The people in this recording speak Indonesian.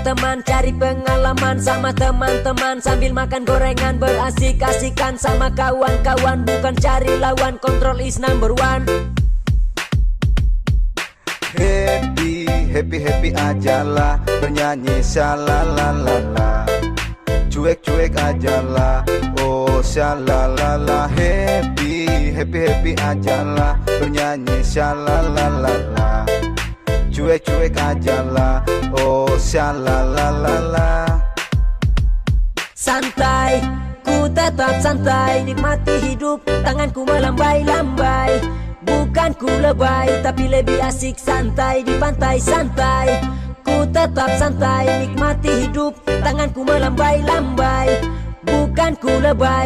teman, cari pengalaman sama teman-teman, sambil makan gorengan, berasik-asikan sama kawan-kawan. Bukan cari lawan, control is number one. Happy, happy, happy ajalah, bernyanyi shalalalala. Cuek-cuek ajalah, oh shalalala. Happy, happy, happy ajalah, bernyanyi shalalalala. Cuek-cuek ajalah, oh shalalalala. Santai, ku tetap santai, nikmati hidup, tanganku melambai-lambai. Bukan ku lebay, tapi lebih asik santai di pantai santai. Ku tetap santai, nikmati hidup, tanganku melambai-lambai. Bukan ku lebay.